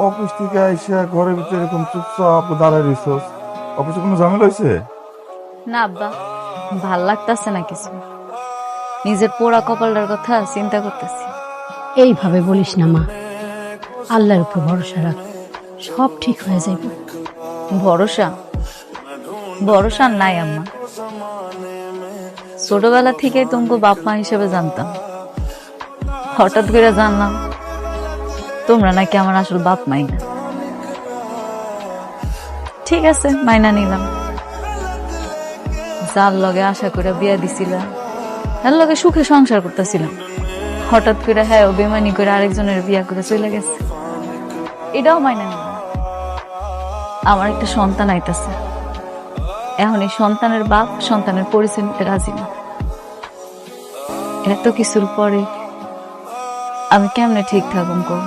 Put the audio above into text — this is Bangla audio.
অফিস থেকে আইসা ঘরের ভিতরে এরকম চুপচাপ দাঁড়ায় রইছস? অফিসে কোনো ঝামেলা হয়েছে? না আব্বা, ভাল লাগতাছে না কিছু। নিজের পোড়া কপালটার কথা চিন্তা করতেছি। এইভাবে বলিস না মা, আল্লাহর উপর ভরসা রাখ, সব ঠিক হয়ে যাবে। ভরসা ভরসা আর নাই আম্মা। ছোটবেলা থেকেই তোমাকে বাপ মা হিসেবে জানতাম, হঠাৎ করে জানলাম তোমরা নাকি আমার আসল বাপ মাই না। ঠিক আছে, মাইনা নিলাম। যার লগে আশা করে বিয়া দিছিলাম, তার লগে সুখে সংসার করতেছিলাম, হঠাৎ করে হ্যাঁ বেমানি করে আরেকজনের বিয়া করে চলে গেছে। এটাও মাইনা নিলাম। আমার একটা সন্তান আইতাছে, এখন এই সন্তানের বাপ সন্তানের পরিচয় নিতে রাজি না। এত কিছুর পরে আমি কেমনে ঠিক থাকুন করব?